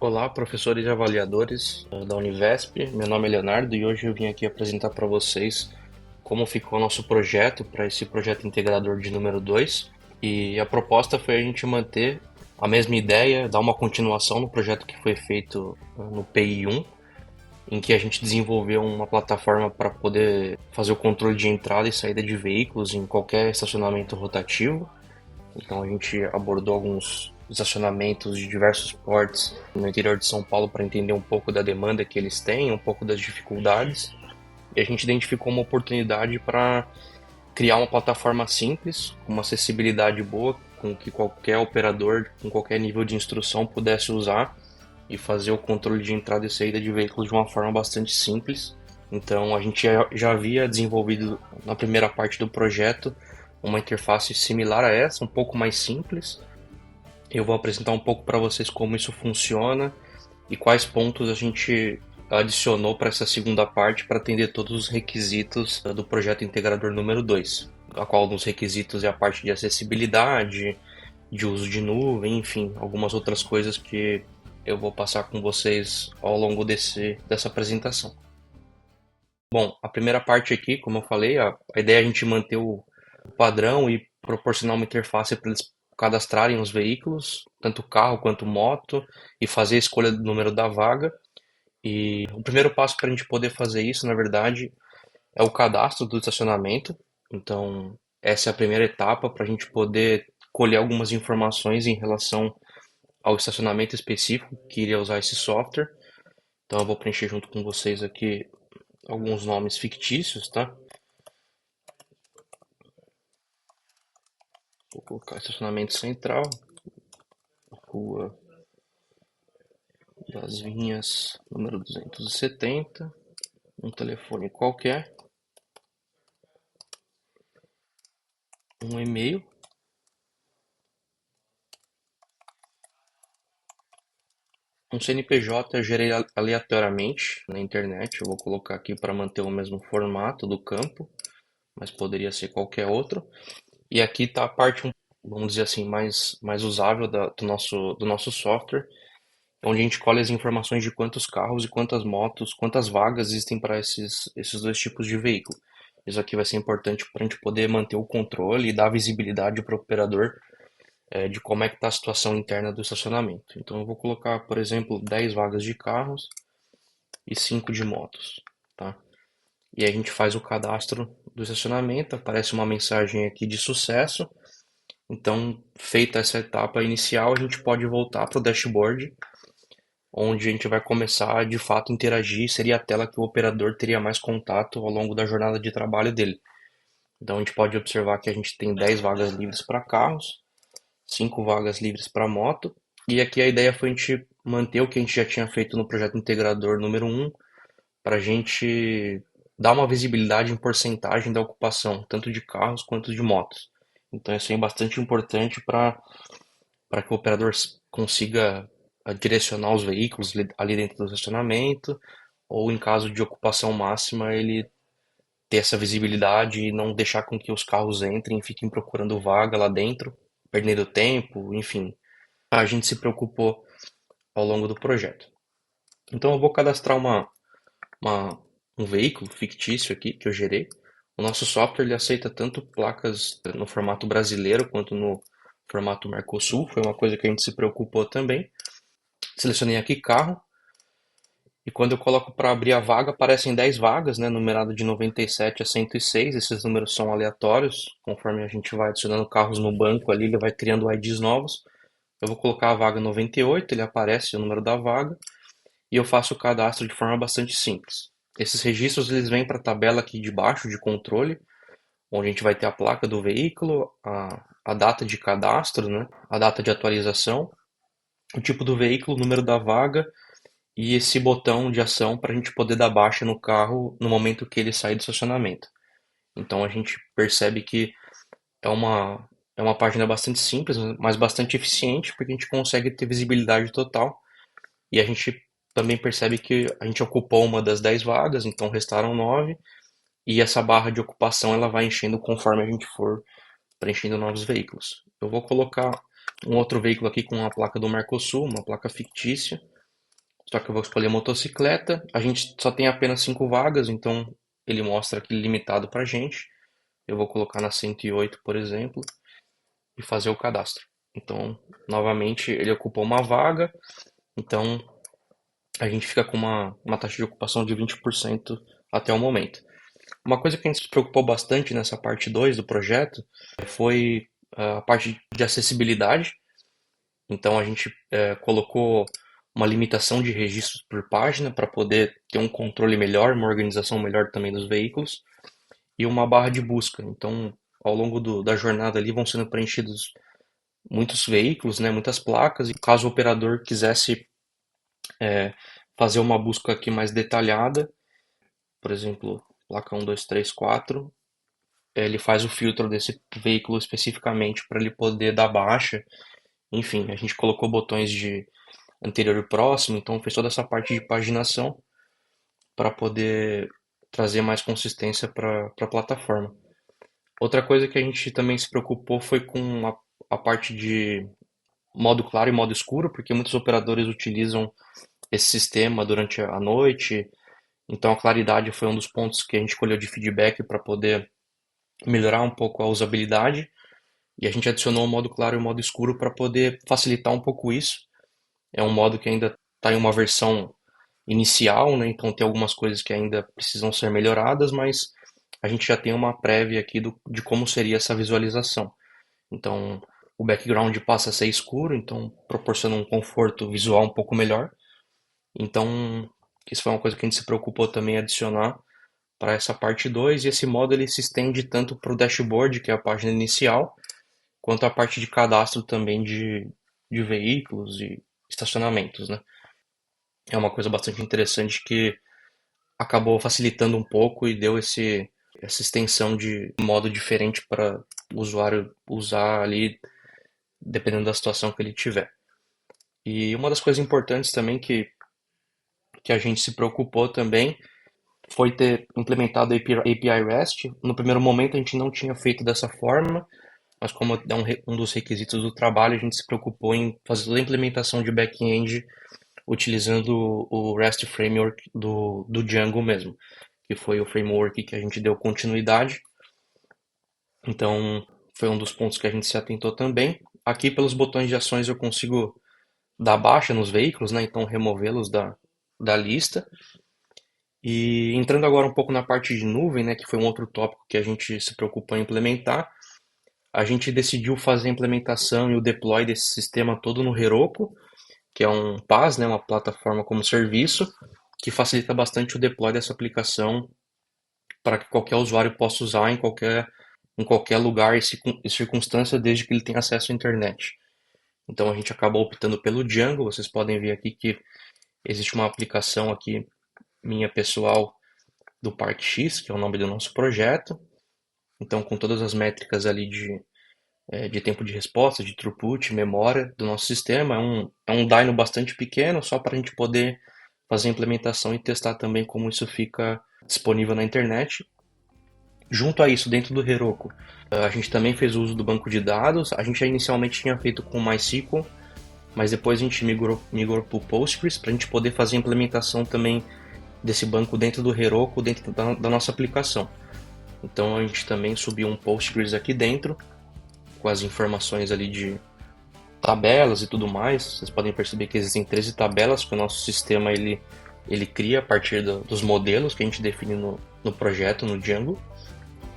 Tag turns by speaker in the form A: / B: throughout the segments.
A: Olá, professores e avaliadores da Univesp. Meu nome é Leonardo e hoje eu vim aqui apresentar para vocês como ficou o nosso projeto para esse projeto integrador de número 2. E a proposta foi a gente manter a mesma ideia, dar uma continuação no projeto que foi feito no PI1, em que a gente desenvolveu uma plataforma para poder fazer o controle de entrada e saída de veículos em qualquer estacionamento rotativo. Então a gente abordou alguns estacionamentos de diversos portes no interior de São Paulo para entender um pouco da demanda que eles têm, um pouco das dificuldades. E a gente identificou uma oportunidade para criar uma plataforma simples, com uma acessibilidade boa, com que qualquer operador, com qualquer nível de instrução pudesse usar e fazer o controle de entrada e saída de veículos de uma forma bastante simples. Então a gente já havia desenvolvido na primeira parte do projeto uma interface similar a essa, um pouco mais simples. Eu vou apresentar um pouco para vocês como isso funciona e quais pontos a gente adicionou para essa segunda parte para atender todos os requisitos do projeto integrador número 2, a qual dos requisitos é a parte de acessibilidade, de uso de nuvem, enfim, algumas outras coisas que eu vou passar com vocês ao longo dessa apresentação. Bom, a primeira parte aqui, como eu falei, a ideia é a gente manter o padrão e proporcionar uma interface para eles cadastrarem os veículos, tanto carro quanto moto, e fazer a escolha do número da vaga. E o primeiro passo para a gente poder fazer isso, na verdade, é o cadastro do estacionamento. Então, essa é a primeira etapa para a gente poder colher algumas informações em relação ao estacionamento específico que iria usar esse software. Então, eu vou preencher junto com vocês aqui alguns nomes fictícios, tá? Vou colocar estacionamento central, Rua das Vinhas, número 270, um telefone qualquer, um e-mail, um CNPJ eu gerei aleatoriamente na internet, eu vou colocar aqui para manter o mesmo formato do campo, mas poderia ser qualquer outro. E aqui está a parte, vamos dizer assim, mais usável do nosso software, onde a gente colhe as informações de quantos carros e quantas motos, quantas vagas existem para esses dois tipos de veículo. Isso aqui vai ser importante para a gente poder manter o controle e dar visibilidade para o operador de como é que está a situação interna do estacionamento. Então eu vou colocar, por exemplo, 10 vagas de carros e 5 de motos, tá? E aí a gente faz o cadastro do estacionamento, aparece uma mensagem aqui de sucesso. Então, feita essa etapa inicial, a gente pode voltar para o dashboard, onde a gente vai começar a de fato interagir, seria a tela que o operador teria mais contato ao longo da jornada de trabalho dele. Então a gente pode observar que a gente tem 10 vagas livres para carros, 5 vagas livres para moto, e aqui a ideia foi a gente manter o que a gente já tinha feito no projeto integrador número 1, para a gente dar uma visibilidade em porcentagem da ocupação, tanto de carros quanto de motos. Então isso é bastante importante para que o operador consiga direcionar os veículos ali dentro do estacionamento, ou em caso de ocupação máxima, ele ter essa visibilidade e não deixar com que os carros entrem e fiquem procurando vaga lá dentro, perdendo tempo, enfim. A gente se preocupou ao longo do projeto. Então eu vou cadastrar uma, um veículo fictício aqui que eu gerei. O nosso software ele aceita tanto placas no formato brasileiro quanto no formato Mercosul, foi uma coisa que a gente se preocupou também. Selecionei aqui carro e quando eu coloco para abrir a vaga, aparecem 10 vagas, né, numerado de 97 a 106. Esses números são aleatórios, conforme a gente vai adicionando carros no banco ali, ele vai criando IDs novos. Eu vou colocar a vaga 98, ele aparece o número da vaga e eu faço o cadastro de forma bastante simples. Esses registros eles vêm para a tabela aqui de baixo de controle, onde a gente vai ter a placa do veículo, a data de cadastro, né, a data de atualização, o tipo do veículo, o número da vaga e esse botão de ação para a gente poder dar baixa no carro no momento que ele sair do estacionamento. Então a gente percebe que é uma página bastante simples, mas bastante eficiente, porque a gente consegue ter visibilidade total e a gente também percebe que a gente ocupou uma das 10 vagas, então restaram 9 e essa barra de ocupação ela vai enchendo conforme a gente for preenchendo novos veículos. Eu vou colocar um outro veículo aqui com uma placa do Mercosul, uma placa fictícia, Só que eu vou escolher motocicleta. A gente só tem apenas 5 vagas, então ele mostra aqui limitado pra gente. Eu vou colocar na 108, por exemplo, e fazer o cadastro. Então, novamente, ele ocupou uma vaga, então a gente fica com uma taxa de ocupação de 20% até o momento. Uma coisa que a gente se preocupou bastante nessa parte 2 do projeto foi a parte de acessibilidade. Então a gente colocou uma limitação de registros por página para poder ter um controle melhor, uma organização melhor também dos veículos e uma barra de busca. Então, ao longo da jornada ali vão sendo preenchidos muitos veículos, né, muitas placas, e caso o operador quisesse fazer uma busca aqui mais detalhada, por exemplo, placa 1, 2, 3, 4, ele faz o filtro desse veículo especificamente para ele poder dar baixa. Enfim, a gente colocou botões de anterior e próximo, então fez toda essa parte de paginação para poder trazer mais consistência para a plataforma. Outra coisa que a gente também se preocupou foi com a parte de modo claro e modo escuro, porque muitos operadores utilizam esse sistema durante a noite, então a claridade foi um dos pontos que a gente escolheu de feedback para poder melhorar um pouco a usabilidade, e a gente adicionou o modo claro e o modo escuro para poder facilitar um pouco isso. É um modo que ainda está em uma versão inicial, né? Então tem algumas coisas que ainda precisam ser melhoradas, mas a gente já tem uma prévia aqui de como seria essa visualização. Então o background passa a ser escuro, então proporciona um conforto visual um pouco melhor. Então isso foi uma coisa que a gente se preocupou também em adicionar para essa parte 2, e esse modo ele se estende tanto para o dashboard, que é a página inicial, quanto a parte de cadastro também de veículos e estacionamentos, né? É uma coisa bastante interessante que acabou facilitando um pouco e deu essa extensão de modo diferente para o usuário usar ali, dependendo da situação que ele tiver. E uma das coisas importantes também que a gente se preocupou também foi ter implementado a API REST. No primeiro momento a gente não tinha feito dessa forma, mas como é um dos requisitos do trabalho, a gente se preocupou em fazer toda a implementação de back-end utilizando o REST Framework do Django mesmo, que foi o framework que a gente deu continuidade. Então, foi um dos pontos que a gente se atentou também. Aqui, pelos botões de ações, eu consigo dar baixa nos veículos, né? Então, removê-los da lista. E entrando agora um pouco na parte de nuvem, né? Que foi um outro tópico que a gente se preocupou em implementar. A gente decidiu fazer a implementação e o deploy desse sistema todo no Heroku, que é um PaaS, né, uma plataforma como serviço, que facilita bastante o deploy dessa aplicação para que qualquer usuário possa usar em qualquer lugar e circunstância, desde que ele tenha acesso à internet. Então a gente acabou optando pelo Django. Vocês podem ver aqui que existe uma aplicação aqui minha pessoal do Parque X, que é o nome do nosso projeto. Então, com todas as métricas ali de tempo de resposta, de throughput, memória do nosso sistema. É um dyno bastante pequeno, só para a gente poder fazer a implementação e testar também como isso fica disponível na internet. Junto a isso, dentro do Heroku, a gente também fez uso do banco de dados. A gente já inicialmente tinha feito com MySQL, mas depois a gente migrou para o Postgres para a gente poder fazer a implementação também desse banco dentro do Heroku, dentro da nossa aplicação. Então a gente também subiu um Postgres aqui dentro, com as informações ali de tabelas e tudo mais. Vocês podem perceber que existem 13 tabelas que o nosso sistema ele cria a partir dos modelos que a gente define no projeto, no Django.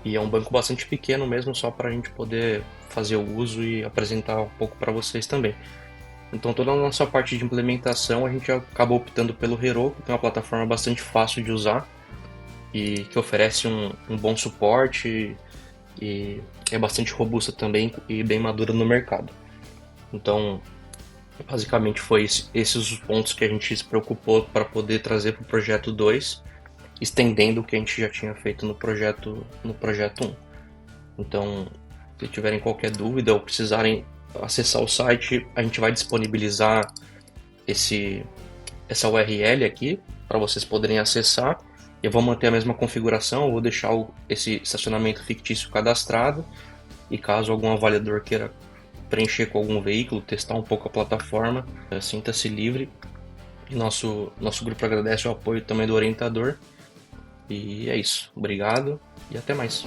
A: E é um banco bastante pequeno mesmo, só para a gente poder fazer o uso e apresentar um pouco para vocês também. Então toda a nossa parte de implementação a gente acabou optando pelo Heroku, que é uma plataforma bastante fácil de usar e que oferece um bom suporte e é bastante robusta também e bem madura no mercado. Então, basicamente foi esses os pontos que a gente se preocupou para poder trazer para o projeto 2, estendendo o que a gente já tinha feito no projeto 1. Então, se tiverem qualquer dúvida ou precisarem acessar o site, a gente vai disponibilizar essa URL aqui para vocês poderem acessar. Eu vou manter a mesma configuração, eu vou deixar esse estacionamento fictício cadastrado, e caso algum avaliador queira preencher com algum veículo, testar um pouco a plataforma, sinta-se livre E nosso grupo agradece o apoio também do orientador. E é isso. Obrigado e até mais.